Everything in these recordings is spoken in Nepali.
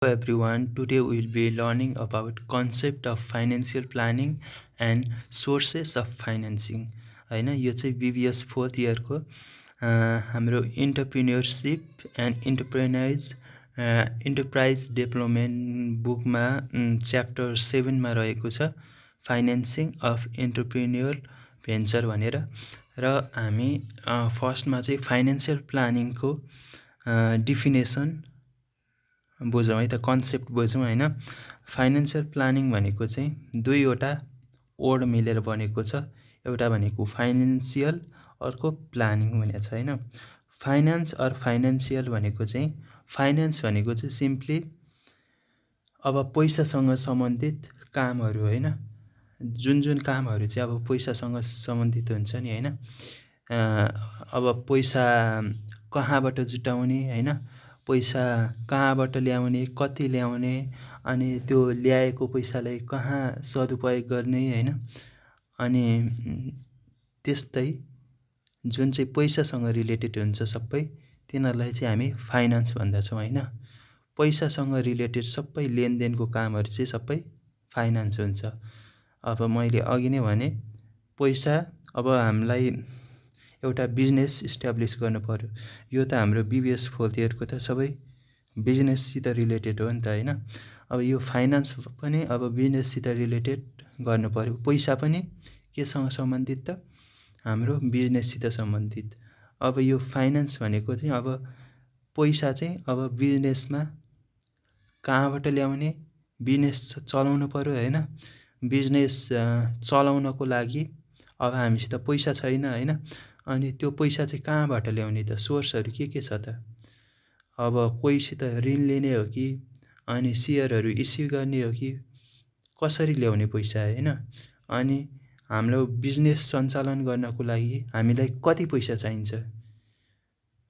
Hello everyone, today we'll be learning about concept of financial planning and sources of financing. हैन यो चाहिँ BBS 4th इयरको हाम्रो इन्टरप्रेन्योरसिप एन्ड इन्टरप्राइज डेभलपमेन्ट बुकमा च्याप्टर 7 मा रहेको छ फाइनेन्सिङ अफ इन्टरप्रेन्योर भेन्चर भनेर र हामी फर्स्टमा चाहिँ फाइनेन्शियल प्लानिङको डिफिनेसन बुझौँ है त कन्सेप्ट बुझौँ हैन। फाइनेन्शियल प्लानिङ भनेको चाहिँ दुईवटा वर्ड मिलेर बनेको छ। एउटा भनेको फाइनेन्शियल, अर्को प्लानिङ भनेको छ हैन। फाइनान्स अर फाइनेन्शियल भनेको चाहिँ फाइनान्स भनेको चाहिँ सिम्पली अब पैसासँग सम्बन्धित कामहरू हैन। जुन कामहरू चाहिँ अब पैसासँग सम्बन्धित हुन्छ नि हैन। अब पैसा कहाँबाट जुटाउने हैन, पैसा कहाँबाट ल्याउने, कति ल्याउने, अनि त्यो ल्याएको पैसालाई कहाँ सदुपयोग गर्ने हैन। अनि त्यस्तै जुन चाहिँ पैसासँग रिलेटेड हुन्छ सबै तिनीहरूलाई चाहिँ हामी फाइनान्स भन्दछौँ हैन। पैसासँग रिलेटेड सबै लेनदेनको कामहरू चाहिँ सबै फाइनान्स हुन्छ। अब मैले अघि नै भने पैसा अब हामीलाई एउटा बिजनेस इस्टाब्लिस गर्नु पर्यो। यो त हाम्रो BBS 4th इयरको त सबै बिजनेससित रिलेटेड हो नि त हैन। अब यो फाइनान्स पनि अब बिजनेससित रिलेटेड गर्नु पर्यो। पैसा पनि केसँग सम्बन्धित त हाम्रो बिजनेससित सम्बन्धित। अब यो फाइनान्स भनेको चाहिँ अब पैसा चाहिँ अब बिजनेसमा कहाँबाट ल्याउने, बिजनेस चलाउनु पर्यो हैन। बिजनेस चलाउनको लागि अब हामीसित पैसा छैन हैन। अनि त्यो पैसा चाहिँ कहाँबाट ल्याउने त, सोर्सहरू के छ त। अब कोहीसित ऋण लिने हो कि, अनि सेयरहरू इस्यु गर्ने हो कि, कसरी ल्याउने पैसा हैन। अनि हाम्रो बिजनेस सञ्चालन गर्नको लागि हामीलाई कति पैसा चाहिन्छ,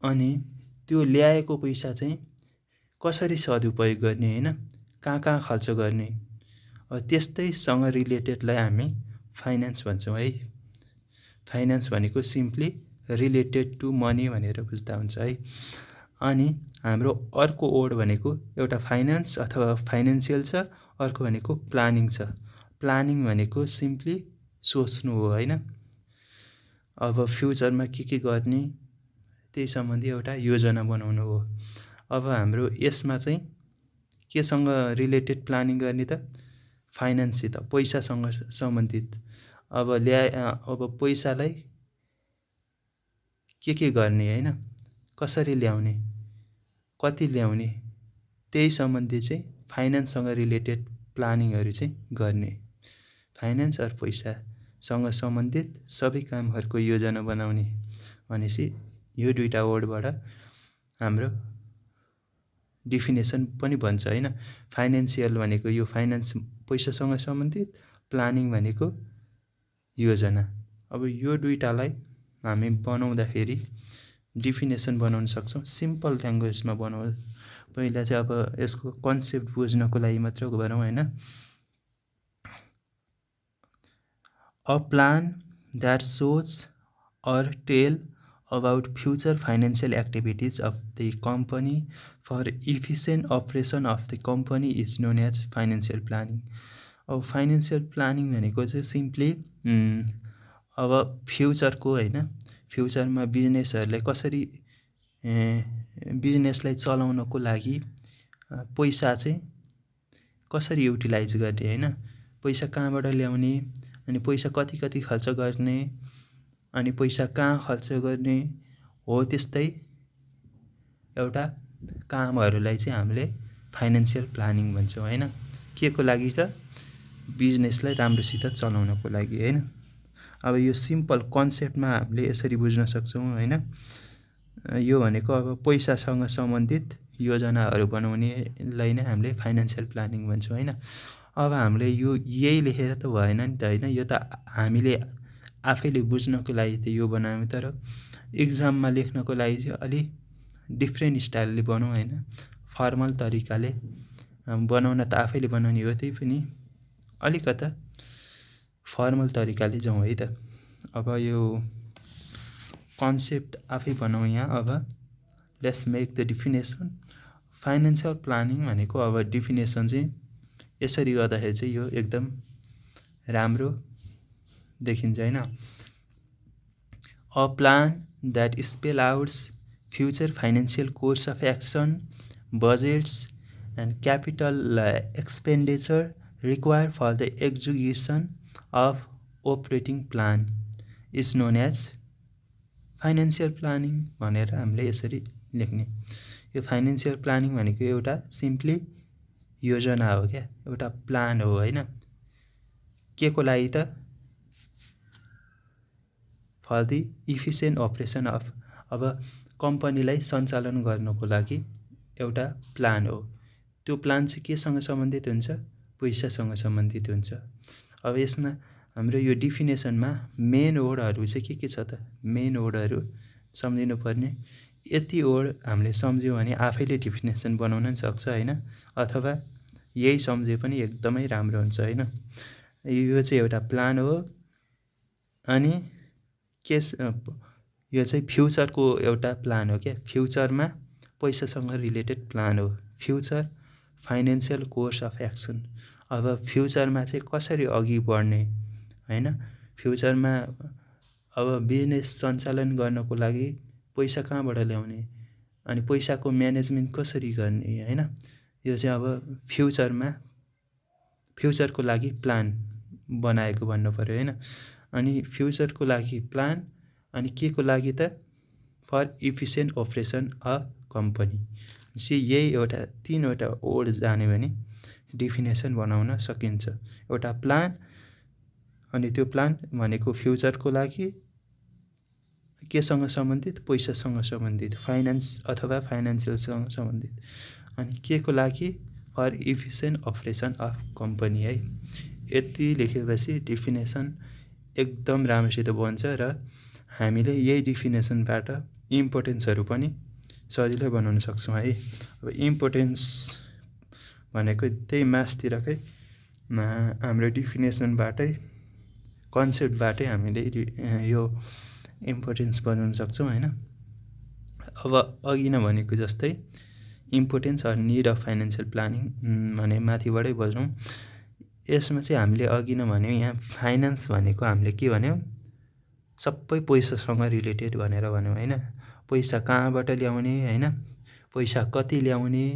अनि त्यो ल्याएको पैसा चाहिँ कसरी सदुपयोग गर्ने हैन, कहाँ खर्च गर्ने, त्यस्तैसँग रिलेटेडलाई हामी फाइनान्स भन्छौँ है। फाइनान्स भनेको सिम्पली रिलेटेड टु मनी भनेर बुझ्दा हुन्छ है। अनि हाम्रो अर्को वर्ड भनेको एउटा फाइनान्स अथवा फाइनेन्शियल छ, अर्को भनेको प्लानिङ छ। प्लानिङ भनेको सिम्पली सोच्नु हो हैन। अब फ्युचरमा के गर्ने त्यही सम्बन्धी एउटा योजना बनाउनु हो। अब हाम्रो यसमा चाहिँ केसँग रिलेटेड प्लानिङ गर्ने त, फाइनान्ससित, पैसासँग सम्बन्धित। अब पैसालाई के गर्ने हैन, कसरी ल्याउने, कति ल्याउने, त्यही सम्बन्धी चाहिँ फाइनान्ससँग रिलेटेड प्लानिङहरू चाहिँ गर्ने। फाइनान्स अर पैसासँग सम्बन्धित सबै कामहरूको योजना बनाउने भनेपछि यो दुईटा वर्डबाट हाम्रो डिफिनेसन पनि भन्छ हैन। फाइनेन्शियल भनेको यो फाइनान्स पैसासँग सम्बन्धित, प्लानिङ भनेको योजना। अब यो दुईटालाई हामी बनाउँदाखेरि डिफिनेसन बनाउन सक्छौँ। सिम्पल ल्याङ्ग्वेजमा बनाऊ। पहिला चाहिँ अब यसको कन्सेप्ट बुझ्नको लागि मात्र गरौँ हैन। A plan that shows or tell about future financial activities of the company for efficient operation of the company is known as financial planning. अब फाइनेन्शियल प्लानिङ भनेको चाहिँ सिम्पली अब फ्युचरको हैन, फ्युचरमा बिजनेसहरूलाई कसरी बिजनेसलाई चलाउनको लागि पैसा चाहिँ कसरी युटिलाइज गर्ने हैन, पैसा कहाँबाट ल्याउने, अनि पैसा कति खर्च गर्ने, अनि पैसा कहाँ खर्च गर्ने हो, त्यस्तै एउटा कामहरूलाई चाहिँ हामीले फाइनेन्शियल प्लानिङ भन्छौँ हैन। के को लागि त, बिजनेसलाई राम्रोसित चलाउनको लागि हैन। अब यो सिम्पल कन्सेप्टमा हामीले यसरी बुझ्न सक्छौँ हैन। यो भनेको अब पैसासँग सम्बन्धित योजनाहरू बनाउनेलाई नै हामीले फाइनेन्शियल प्लानिङ भन्छौँ हैन। अब हामीले यो यही लेखेर त भएन नि त हैन। यो त हामीले आफैले बुझ्नको लागि त यो बनायौँ, तर इक्जाममा लेख्नको लागि चाहिँ अलि डिफ्रेन्ट स्टाइलले बनाउँ हैन। फर्मल तरिकाले बनाउन त आफैले बनाउने हो, त्यही पनि अलिकता फर्मल तरिकाले जाउँ है त। अब यो कन्सेप्ट आफै बनाउँ यहाँ। अब let's make the definition financial planning भनेको अब डिफिनेसन चाहिँ यसरी गर्दाखेरि चाहिँ यो एकदम राम्रो देखिन्छ हैन। A plan that spells outs future financial course of action, budgets and capital expenditure required for the execution of operating plan is known as financial planning भनेर हामीले यसरी लेख्ने। यो फाइनेन्सियल प्लानिङ भनेको एउटा सिम्पली योजना हो क्या, एउटा प्लान हो हैन। के को लागि त? फर द इफिसिएन्ट अपरेसन अफ, अब कम्पनीलाई सञ्चालन गर्नको लागि एउटा प्लान हो। त्यो प्लान चाहिँ केसँग सम्बन्धित हुन्छ? पैसासँग सम्बन्धित हुन्छ। अब यसमा हाम्रो यो डिफिनेसनमा मेन वर्डहरू चाहिँ के छ त? मेन वर्डहरू सम्झिनु पर्ने। यति वर्ड हामीले सम्झ्यौँ भने आफैले डिफिनेसन बनाउन पनि सक्छ हैन, अथवा यही सम्झे पनि एकदमै राम्रो हुन्छ हैन। यो चाहिँ एउटा प्लान हो अनि यो चाहिँ फ्युचरको एउटा प्लान हो क्या। फ्युचरमा पैसासँग रिलेटेड प्लान हो। Future financial course of action, अब फ्युचरमा चाहिँ कसरी अघि बढ्ने हैन। फ्युचरमा अब बिजनेस सञ्चालन गर्नको लागि पैसा कहाँबाट ल्याउने अनि पैसाको म्यानेजमेन्ट कसरी गर्ने हैन। यो चाहिँ अब फ्युचरको लागि प्लान बनाएको भन्नु पर्यो हैन। अनि फ्युचरको लागि प्लान अनि के को लागि त? For efficient operation of company. यही एउटा तीनवटा वर्ड जान्यो भने डिफिनेसन बनाउन सकिन्छ। एउटा प्लान अनि त्यो प्लान भनेको फ्युचरको लागि केसँग सम्बन्धित? पैसासँग सम्बन्धित, फाइनेन्स अथवा फाइनेन्सियलसँग सम्बन्धित। अनि के को लागि? For efficient operation of company है। यति लेखेपछि डिफिनेसन एकदम राम्रोसित बन्छ र हामीले यही डिफिनेसनबाट इम्पोर्टेन्सहरू पनि सजिलै बनाउन सक्छौँ है। अब इम्पोर्टेन्स भनेको त्यही मासतिरकै हाम्रो डिफिनेसनबाटै कन्सेप्टबाटै हामीले यो इम्पोर्टेन्स बनाउन सक्छौँ हैन। अब अघि नै भनेको जस्तै importance or need of financial planning भने माथिबाटै बजाउँ। यसमा चाहिँ हामीले अघि नै भन्यौँ, यहाँ फाइनेन्स भनेको हामीले के भन्यौँ? सबै पैसासँग रिलेटेड भनेर भन्यौँ हैन। पैसा कहाँबाट ल्याउने हैन, पैसा कति ल्याउने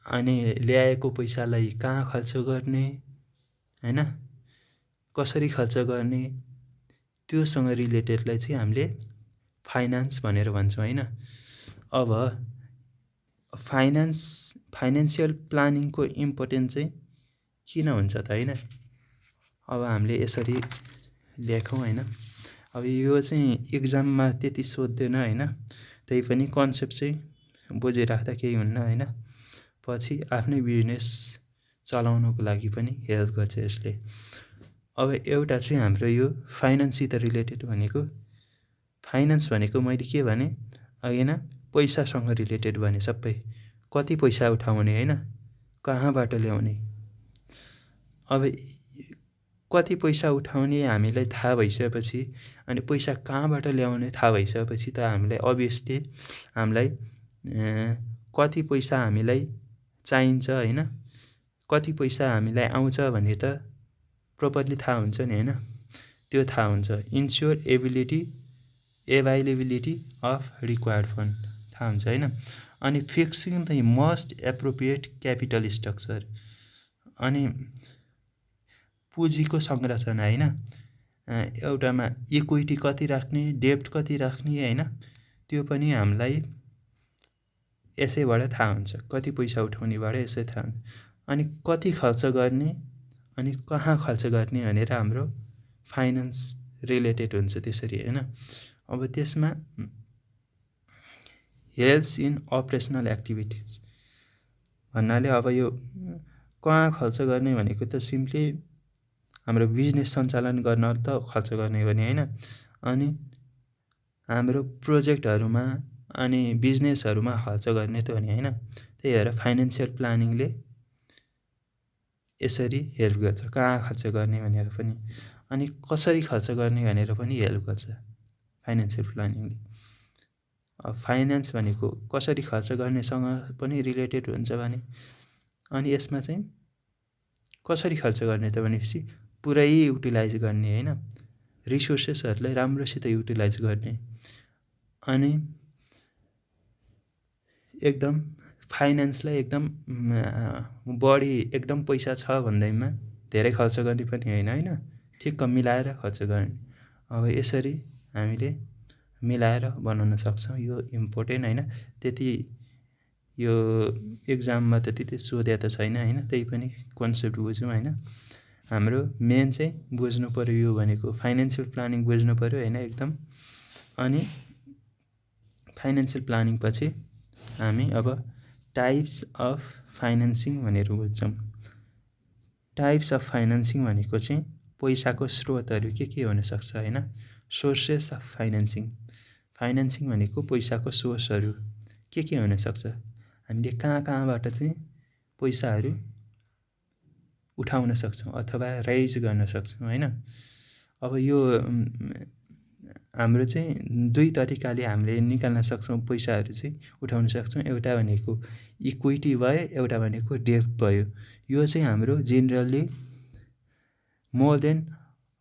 अनि ल्याएको पैसालाई कहाँ खर्च गर्ने हैन, कसरी खर्च गर्ने, त्योसँग रिलेटेडलाई चाहिँ हामीले फाइनान्स भनेर भन्छौँ हैन। अब फाइनेन्सियल प्लानिङको इम्पोर्टेन्स चाहिँ किन हुन्छ त हैन। अब हामीले यसरी लेखौँ हैन। अब यो चाहिँ इक्जाममा त्यति सोध्दैन हैन, त्यही पनि कन्सेप्ट चाहिँ बुझिराख्दा केही हुन्न हैन। पछि आफ्नै बिजनेस चलाउनको लागि पनि हेल्प गर्छ यसले। अब एउटा चाहिँ हाम्रो यो फाइनेन्ससित रिलेटेड भनेको, फाइनेन्स भनेको मैले के भने अघि न पैसासँग रिलेटेड भने सबै। कति पैसा उठाउने हैन, कहाँबाट ल्याउने। अब कति पैसा उठाउने हामीलाई थाहा भइसकेपछि अनि पैसा कहाँबाट ल्याउने थाहा भइसकेपछि त हामीलाई अभियसली हामीलाई कति पैसा हामीलाई चाहिन्छ हैन, कति पैसा हामीलाई आउँछ भन्ने त प्रोपरली थाहा हुन्छ नि हैन। त्यो थाहा हुन्छ। Ensure availability of required fund थाहा हुन्छ हैन। अनि fixing the most appropriate capital structure, अनि पुँजीको संरचना हैन, एउटामा इक्विटी कति राख्ने, डेब्ट कति राख्ने हैन, त्यो पनि हामीलाई यसैबाट थाहा हुन्छ। कति पैसा उठाउनेबाट यसै थाहा हुन्छ। अनि कति खर्च गर्ने अनि कहाँ खर्च गर्ने भनेर हाम्रो फाइनान्स रिलेटेड हुन्छ त्यसरी हैन। अब त्यसमा हेल्प्स इन अपरेसनल एक्टिभिटिज भन्नाले अब यो कहाँ खर्च गर्ने भनेको त सिम्पली हाम्रो बिजनेस सञ्चालन गर्न त खर्च गर्ने हो नि हैन। अनि हाम्रो प्रोजेक्टहरुमा अनि बिजनेसहरुमा खर्च गर्ने त हो नि हैन। त्यही भएर फाइनान्शियल प्लानिङले यसरी हेल्प गर्छ, कहाँ खर्च गर्ने भनेर पनि अनि कसरी खर्च गर्ने भनेर पनि हेल्प गर्छ फाइनान्शियल प्लानिङले। फाइनेन्स भनेको कसरी खर्च गर्नेसँग पनि रिलेटेड हुन्छ भने, अनि यसमा चाहिँ कसरी खर्च गर्ने त भनेपछि पुरै युटिलाइज गर्ने हैन, रिसोर्सेसहरूलाई राम्रोसित युटिलाइज गर्ने, अनि एकदम फाइनेन्सलाई एकदम बढी एकदम पैसा छ भन्दैमा धेरै खर्च गर्ने पनि हैन, ठिक्क मिलाएर खर्च गर्ने। अब यसरी हामीले मिलाएर बनाउन सक्छौँ। यो इम्पोर्टेन्ट हैन, त्यति यो एक्जाममा त त्यति सोधे त छैन हैन, त्यही पनि कन्सेप्ट बुझौँ हैन। हाम्रो मेन चाहिँ बुझ्नु पर्यो यो भनेको फाइनेन्सियल प्लानिङ बुझ्नु पर्यो हैन एकदम। अनि फाइनेन्सियल प्लानिङ पछि हामी अब टाइप्स अफ फाइनेन्सिङ भनेर बुझ्छौँ। टाइप्स अफ फाइनेन्सिङ भनेको चाहिँ पैसाको स्रोतहरू के हुनसक्छ हैन, सोर्सेस अफ फाइनेन्सिङ। फाइनेन्सिङ भनेको पैसाको सोर्सहरू के हुनसक्छ, हामीले कहाँबाट चाहिँ पैसाहरू उठाउन सक्छौँ अथवा रेज गर्न सक्छौँ हैन। अब यो हाम्रो चाहिँ दुई तरिकाले हामीले निकाल्न सक्छौँ, पैसाहरू चाहिँ उठाउन सक्छौँ। एउटा भनेको इक्विटी भयो, एउटा भनेको डेब्ट भयो। यो चाहिँ हाम्रो जेनरली मोर देन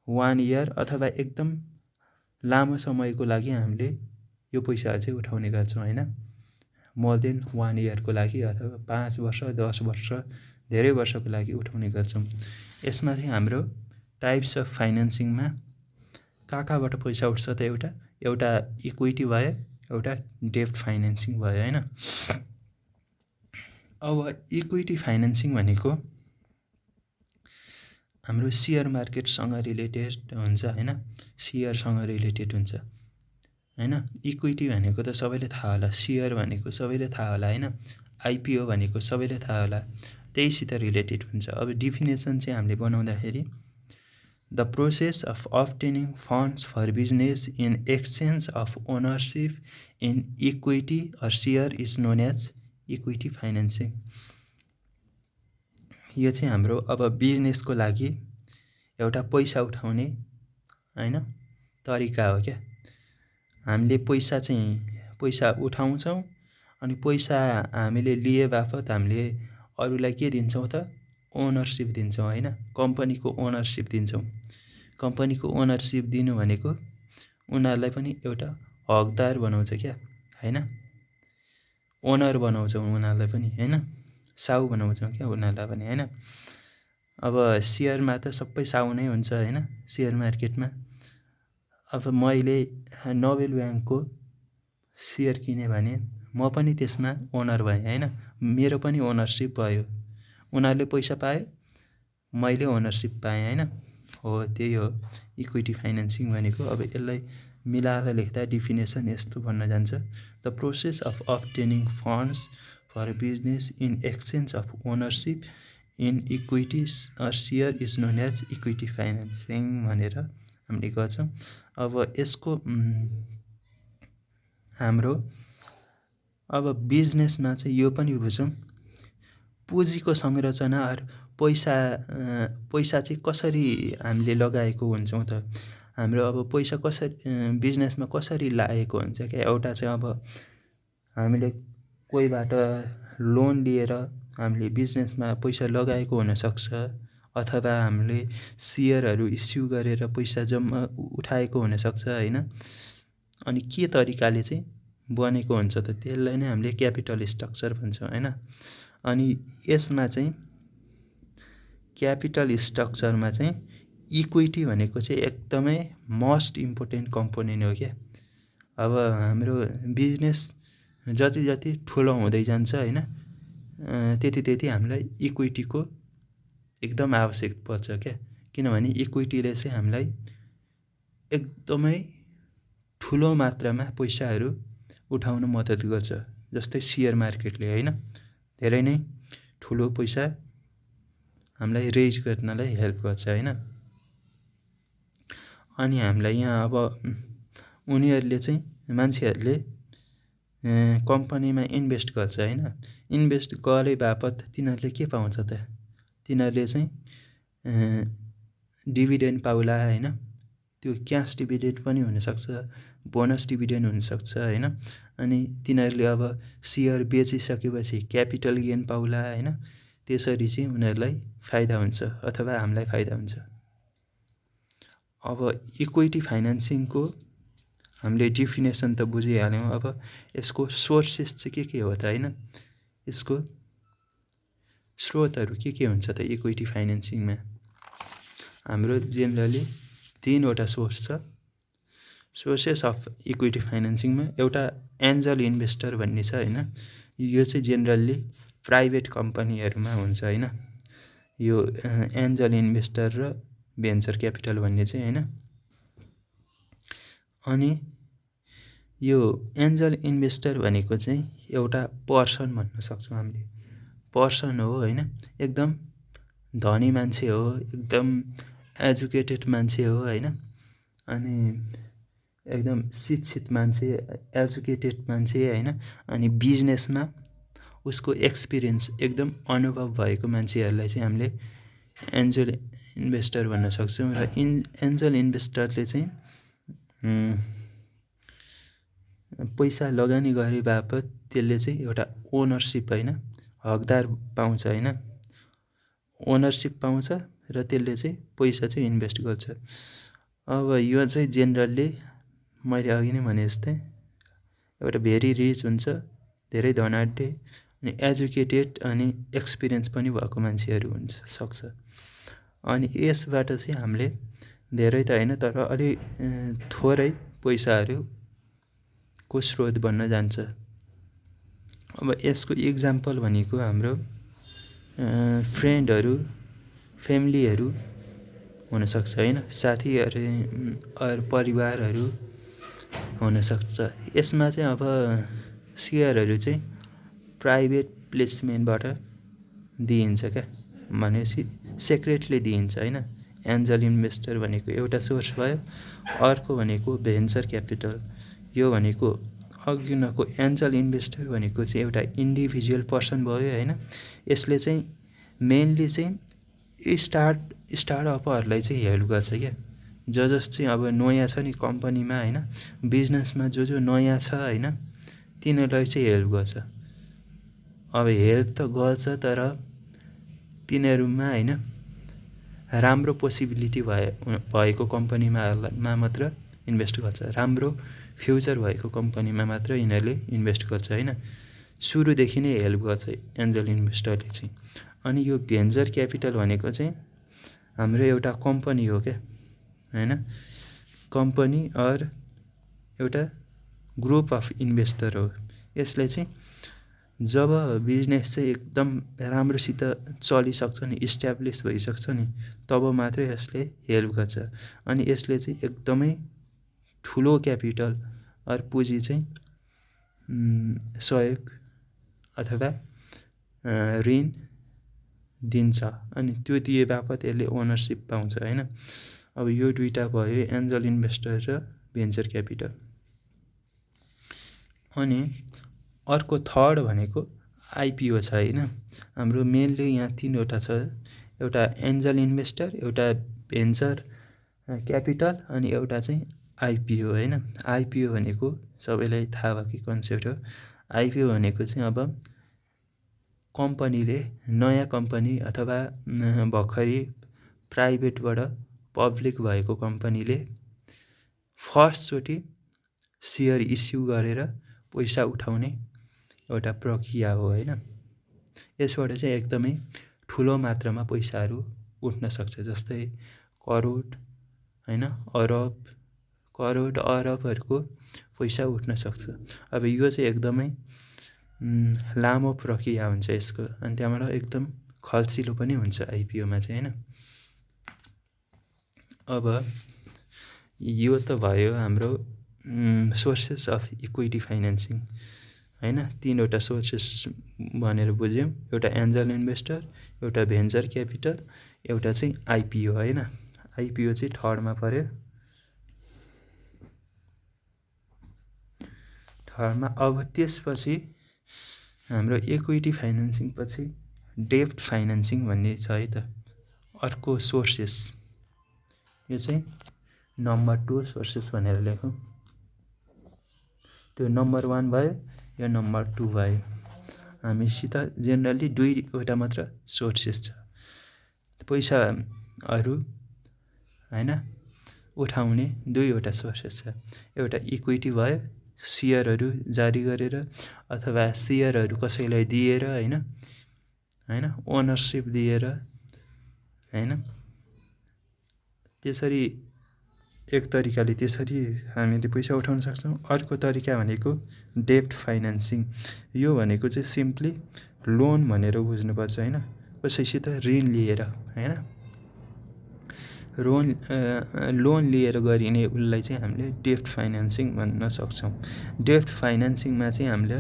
1 इयर अथवा एकदम लामो समयको लागि हामीले यो पैसाहरू चाहिँ उठाउने गर्छौँ हैन। मोर देन 1 इयरको लागि अथवा 5 वर्ष 10 वर्ष धेरै वर्षको लागि उठाउने गर्छौँ। यसमा चाहिँ हाम्रो टाइप्स अफ फाइनेन्सिङमा कहाँबाट पैसा उठ्छ त एउटा इक्विटी भयो, एउटा डेब्ट फाइनेन्सिङ भयो हैन। अब इक्विटी फाइनेन्सिङ भनेको हाम्रो सेयर मार्केटसँग रिलेटेड हुन्छ हैन, सेयरसँग रिलेटेड हुन्छ हैन। इक्विटी भनेको त सबैले थाहा होला, सेयर भनेको सबैले थाहा होला हैन, आइपिओ भनेको सबैले थाहा होला, त्यहीसित रिलेटेड हुन्छ। अब डिफिनेसन चाहिँ हामीले बनाउँदाखेरि the process of obtaining funds for business in exchange of ownership in equity or share is known as equity financing. यो चाहिँ हाम्रो अब बिजनेसको लागि एउटा पैसा उठाउने हैन तरिका हो क्या। हामीले पैसा उठाउँछौँ, अनि पैसा हामीले लिए बापत हामीले अरूलाई के दिन्छौँ त, ओनरसिप दिन्छौँ हैन, कम्पनीको ओनरसिप दिन्छौँ। कम्पनीको ओनरसिप दिनु भनेको उनीहरूलाई पनि एउटा हकदार बनाउँछ क्या हैन, ओनर बनाउँछौँ उनीहरूलाई पनि हैन, साउ बनाउँछौँ क्या उनीहरूलाई पनि हैन। अब सेयरमा त सबै साउ नै हुन्छ हैन, सेयर मार्केटमा। अब मैले नोबेल ब्याङ्कको सेयर किने भने म पनि त्यसमा ओनर भएँ हैन, मेरो पनि ओनरसिप भयो। उनीहरूले पैसा पायो, मैले ओनरसिप पाएँ हैन। हो त्यही हो इक्विटी फाइनेन्सिङ भनेको। अब यसलाई मिलाएर लेख्दा डिफिनेसन यस्तो भन्न जान्छ, the process of obtaining funds for business in exchange of ownership in equities or share is known as equity financing भनेर हामीले गर्छौँ। अब यसको हाम्रो अब बिजनेसमा चाहिँ यो पनि बुझौँ, पुँजीको संरचना अर पैसा चाहिँ कसरी हामीले लगाएको हुन्छौँ त, हाम्रो अब पैसा कसरी बिजनेसमा कसरी लागेको हुन्छ क्या। एउटा चाहिँ अब हामीले कोहीबाट लोन लिएर हामीले बिजनेसमा पैसा लगाएको हुनसक्छ, अथवा हामीले सेयरहरू इस्यु गरेर पैसा जम्मा उठाएको हुनसक्छ हैन। अनि के तरिकाले चाहिँ बनेको हुन्छ त, त्यसलाई नै हामीले क्यापिटल स्ट्रक्चर भन्छौँ हैन। अनि यसमा चाहिँ क्यापिटल स्ट्रक्चरमा चाहिँ इक्विटी भनेको चाहिँ एकदमै मोस्ट इम्पोर्टेन्ट कम्पोनेन्ट हो क्या। अब हाम्रो बिजनेस जति ठुलो हुँदै जान्छ हैन, त्यति हामीलाई इक्विटीको एकदम आवश्यक पर्छ क्या। किनभने इक्विटीले चाहिँ हामीलाई एकदमै ठुलो मात्रामा पैसाहरू उठाउन मद्दत गर्छ। जस्तै सेयर मार्केटले हैन धेरै नै ठुलो पैसा हामीलाई रेज गर्नलाई हेल्प गर्छ हैन। अनि हामीलाई यहाँ अब उनीहरूले चाहिँ मान्छेहरूले कम्पनीमा इन्भेस्ट गर्छ हैन, इन्भेस्ट गरे बापत तिनीहरूले के पाउँछ त, तिनीहरूले चाहिँ डिभिडेन्ड पाउला हैन, त्यो क्यास डिभिडेन्ड पनि हुनसक्छ, बोनस डिभिडेन्ड हुनसक्छ होइन। अनि तिनीहरूले अब सेयर बेचिसकेपछि क्यापिटल गेन पाउला होइन। त्यसरी चाहिँ उनीहरूलाई फाइदा हुन्छ अथवा हामीलाई फाइदा हुन्छ। अब इक्विटी फाइनेन्सिङको हामीले डेफिनेसन त बुझिहाल्यौँ। अब यसको सोर्सेस चाहिँ के हो त होइन, यसको स्रोतहरू के हुन्छ त इक्विटी फाइनेन्सिङमा। हाम्रो जेनरली 3वटा सोर्स छ सोर्सेस अफ इक्विटी फाइनेन्सिङमा। एउटा एन्जल इन्भेस्टर भन्ने छ होइन, यो चाहिँ जेनरली प्राइभेट कम्पनीहरूमा हुन्छ होइन, यो एन्जल इन्भेस्टर र भेन्चर क्यापिटल भन्ने चाहिँ होइन। अनि यो एन्जल इन्भेस्टर भनेको चाहिँ एउटा पर्सन भन्न सक्छौँ हामीले, पर्सन हो होइन, एकदम धनी मान्छे हो, एकदम एजुकेटेड मान्छे हो होइन। अनि एकदम शिक्षित मान्छे, एजुकेटेड मान्छे होइन। अनि बिजनेसमा उसको एक्सपिरियन्स एकदम अनुभव भएको मान्छेहरूलाई चाहिँ हामीले एन्जल इन्भेस्टर भन्न सक्छौँ। र एन्जल इन्भेस्टरले चाहिँ पैसा लगानी गरे बापत त्यसले चाहिँ एउटा ओनरसिप होइन, हकदार पाउँछ होइन, ओनरसिप पाउँछ र त्यसले चाहिँ पैसा चाहिँ इन्भेस्ट गर्छ। अब यो चाहिँ जेनरली मैले अघि नै भने जस्तै एउटा भेरी रिच हुन्छ, धेरै धनाढ्य अनि एजुकेटेड अनि एक्सपिरियन्स पनि भएको मान्छेहरू हुन्छ सक्छ। अनि यसबाट चाहिँ हामीले धेरै त होइन तर अलि थोरै पैसाहरूको स्रोत बन्न जान्छ। अब यसको इक्जाम्पल भनेको हाम्रो फ्रेन्डहरू, फ्यामिलीहरू हुनसक्छ होइन, साथीहरू, परिवारहरू हुनसक्छ। यसमा चाहिँ अब सेयरहरू चाहिँ प्राइभेट प्लेसमेन्टबाट दिइन्छ क्या, भनेपछि सेक्रेटली दिइन्छ होइन। एन्जल इन्भेस्टर भनेको एउटा सोर्स भयो। अर्को भनेको भेन्चर क्यापिटल, यो भनेको अघिनको एन्जल इन्भेस्टर भनेको चाहिँ एउटा इन्डिभिजुअल पर्सन भयो होइन। यसले चाहिँ मेनली चाहिँ स्टार्टअपहरूलाई चाहिँ हेल्प गर्छ क्या, जस चाहिँ अब नयाँ छ नि कम्पनीमा होइन, बिजनेसमा जो नयाँ छ होइन, तिनीहरूलाई चाहिँ हेल्प गर्छ। अब हेल्प त गर्छ तर तिनीहरूमा होइन राम्रो पोसिबिलिटी भएको कम्पनीमा मात्र इन्भेस्ट गर्छ, राम्रो फ्युचर भएको कम्पनीमा मात्र यिनीहरूले इन्भेस्ट गर्छ होइन। सुरुदेखि नै हेल्प गर्छ एन्जल इन्भेस्टरले चाहिँ। अनि यो भेन्चर क्यापिटल भनेको चाहिँ हाम्रो एउटा कम्पनी हो क्या होइन, कम्पनी और एउटा ग्रुप अफ इन्भेस्टर हो। यसले चाहिँ जब बिजनेस चाहिँ एकदम राम्रोसित चलिसक्छ नि, इस्ट्याब्लिस भइसक्छ नि, तब मात्रै यसले हेल्प गर्छ। अनि यसले चाहिँ एकदमै ठुलो क्यापिटल अर पुँजी चाहिँ सहयोग अथवा ऋण दिन्छ। अनि त्यो दिए बापत यसले ओनरसिप पाउँछ होइन। अब यो दुईवटा भयो एन्जल इन्भेस्टर र भेन्चर क्यापिटल। अनि अर्को थर्ड भनेको आइपिओ छ होइन। हाम्रो मेनली यहाँ 3वटा छ, एउटा एन्जल इन्भेस्टर, एउटा भेन्चर क्यापिटल अनि एउटा चाहिँ आइपिओ होइन। आइपिओ भनेको सबैलाई थाहा भएको कन्सेप्ट हो। आइपिओ भनेको चाहिँ अब कम्पनीले, नयाँ कम्पनी अथवा भर्खरै प्राइभेटबाट पब्लिक भएको कम्पनीले फर्स्टचोटि सेयर इस्यु गरेर पैसा उठाउने एउटा प्रक्रिया हो होइन। यसबाट चाहिँ एकदमै ठुलो मात्रामा पैसाहरू उठ्न सक्छ, जस्तै करोड होइन, करोड अरबहरूको पैसा उठ्न सक्छ। अब यो चाहिँ एकदमै लामो प्रक्रिया हुन्छ यसको, अनि त्यहाँबाट एकदम खल्सिलो पनि हुन्छ आइपिओमा चाहिँ होइन। अब यो त भयो हाम्रो सोर्सेस अफ इक्विटी फाइनेन्सिङ होइन। 3वटा सोर्सेस भनेर बुझ्यौँ, एउटा एन्जल इन्भेस्टर, एउटा भेन्चर क्यापिटल, एउटा चाहिँ आइपिओ होइन। आइपिओ चाहिँ थर्डमा पर्यो। थर्डमा अब त्यसपछि हाम्रो इक्विटी फाइनेन्सिङ पछि डेब्ट फाइनेन्सिङ भन्ने छ है त, अर्को सोर्सेस। यो चाहिँ नम्बर 2 सोर्सेस भनेर लेखौँ। त्यो नम्बर 1 भयो, यो नम्बर 2 भयो। हामीसित जेनरली 2वटा मात्र सोर्सेस छ। पैसाहरू हैन उठाउने 2वटा सोर्सेस छ। एउटा इक्विटी भयो, सेयरहरू जारी गरेर अथवा सेयरहरू कसैलाई दिएर हैन ओनरसिप दिएर हैन त्यसरी एक तरिकाले त्यसरी हामीले पैसा उठाउन सक्छौँ। अर्को तरिका भनेको डेब्ट फाइनेन्सिङ। यो भनेको चाहिँ सिम्पली लोन भनेर बुझ्नुपर्छ हैन, कसैसित ऋण लिएर हैन लोन लिएर गरिने उसलाई चाहिँ हामीले डेब्ट फाइनेन्सिङ भन्न सक्छौँ। डेब्ट फाइनेन्सिङमा चाहिँ हामीले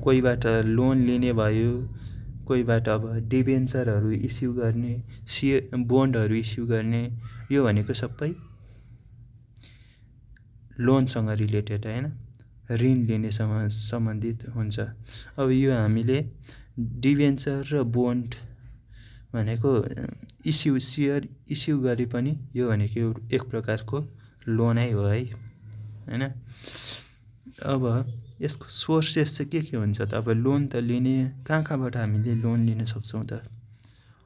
कोहीबाट लोन लिने भयो, कोहीबाट अब डिबेन्चरहरू इस्यु गर्ने, बोन्डहरू इस्यु गर्ने, यो भनेको सबै लोनसँग रिलेटेड हैन, ऋण लिनेसँग सम्बन्धित हुन्छ। अब यो हामीले डिबेन्चर र बोन्ड भनेको सेयर इस्यु गरे पनि यो भनेको एक प्रकारको लोनै हो है हैन। अब यसको सोर्सेस चाहिँ के हुन्छ त? अब लोन त लिने कहाँबाट हामीले लोन लिन सक्छौँ त?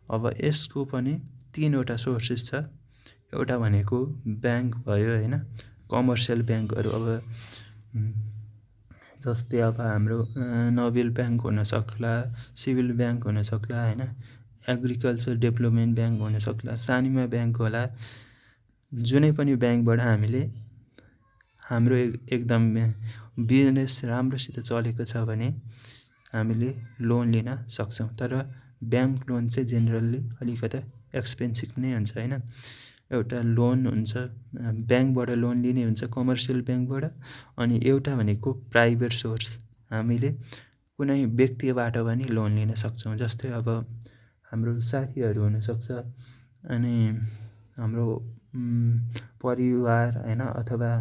अब यसको पनि 3वटा सोर्सेस छ। एउटा भनेको ब्याङ्क भयो हैन, कमर्सियल ब्याङ्कहरू अब जस्तै अब हाम्रो नोबेल ब्याङ्क हुन सक्ला, सिभिल ब्याङ्क हुन सक्ला हैन, एग्रिकल्चर डेभलपमेन्ट ब्याङ्क हुन सक्ला, सानिमा ब्याङ्क होला। जुनै पनि ब्याङ्कबाट हामीले हाम्रो एकदम बिजनेस राम्रोसित चलेको छ भने हामीले लोन लिन सक्छौँ। तर ब्याङ्क लोन चाहिँ जेनरली अलिकति एक्सपेन्सिभ नै हुन्छ हैन। एउटा लोन हुन्छ ब्याङ्कबाट लोन लिने हुन्छ, कमर्सियल ब्याङ्कबाट, अनि एउटा भनेको प्राइभेट सोर्स, हामीले कुनै व्यक्तिबाट पनि लोन लिन सक्छौँ। जस्तै अब हाम्रो साथीहरू हुनसक्छ, अनि हाम्रो परिवार हैन, अथवा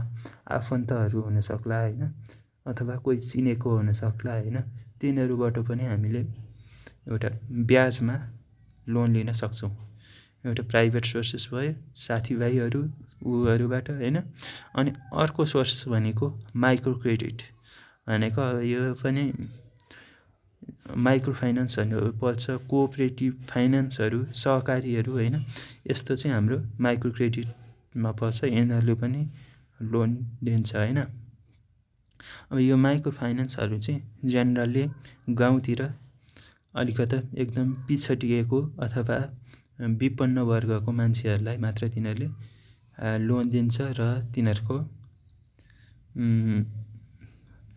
आफन्तहरू हुन सक्ला हैन, अथवा कोही चिनेको हुन सक्ला हैन, तिनीहरूबाट पनि हामीले एउटा ब्याजमा लोन लिन सक्छौँ। एउटा प्राइभेट सोर्सेस भयो, साथीभाइहरू उहरूबाट हैन। अनि अर्को सोर्स भनेको माइक्रो क्रेडिट भनेको अब यो पनि माइक्रो फाइनेन्सहरू पर्छ, कोअपरेटिभ फाइनेन्सहरू, सहकारीहरू हैन, यस्तो चाहिँ हाम्रो माइक्रो क्रेडिटमा पर्छ। यिनीहरूले पनि लोन दिन्छ हैन। अब यो माइक्रो फाइनेन्सहरू चाहिँ जेनरली गाउँतिर अलिकता एकदम पिछडिएको अथवा विपन्न वर्गको मान्छेहरूलाई मात्र तिनीहरूले लोन दिन्छ र तिनीहरूको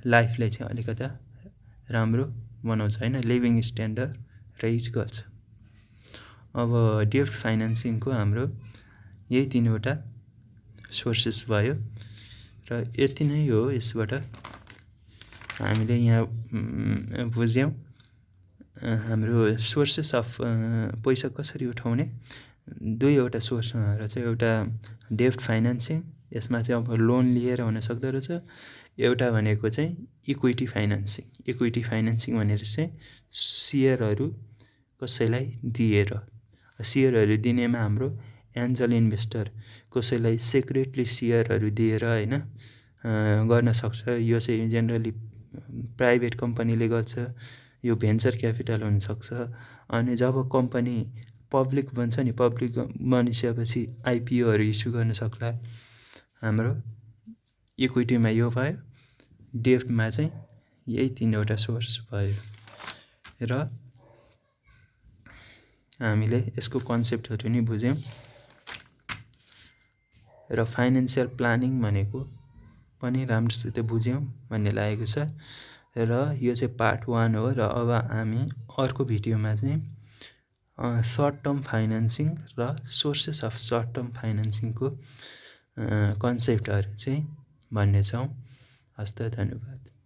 लाइफलाई चाहिँ अलिकता राम्रो बनाउँछ हैन, लिभिङ स्ट्यान्डर्ड रेज गर्छ। अब डेब्ट फाइनेन्सिङको हाम्रो यही 3वटा सोर्सेस भयो र यति नै हो। यसबाट हामीले यहाँ बुझ्यौँ हाम्रो सोर्सेस अफ पैसा कसरी उठाउने 2वटा सोर्सहरू चाहिँ। एउटा डेब्ट फाइनेन्सिङ, यसमा चाहिँ अब लोन लिएर हुन सक्दो रहेछ। एउटा भनेको चाहिँ इक्विटी फाइनेन्सिङ। इक्विटी फाइनेन्सिङ भनेर चाहिँ सेयरहरू कसैलाई दिएर, सेयरहरू दिनेमा हाम्रो एन्जल इन्भेस्टर कसैलाई सिक्रेटली सेयरहरू दिएर हैन गर्न सक्छ। यो चाहिँ जेनरली प्राइभेट कम्पनीले गर्छ, यो भेन्चर क्यापिटल हुनसक्छ। अनि जब कम्पनी पब्लिक बन्छ नि, पब्लिक बनिसकेपछि आइपिओहरू इस्यु गर्न सक्ला। हाम्रो इक्विटीमा यो भयो, डेब्टमा चाहिँ यही 3वटा सोर्स भयो र हामीले यसको कन्सेप्टहरू नि बुझ्यौँ। र फाइनेन्सियल प्लानिङ भनेको पनि राम्रोसित बुझ्यौँ भन्ने लागेको छ। र यो चाहिँ पार्ट 1 हो। र अब हामी अर्को भिडियोमा चाहिँ सर्ट टर्म फाइनेन्सिङ र सोर्सेस अफ सर्ट टर्म फाइनेन्सिङको कन्सेप्टहरू चाहिँ भन्नेछौँ। हस्त, धन्यवाद।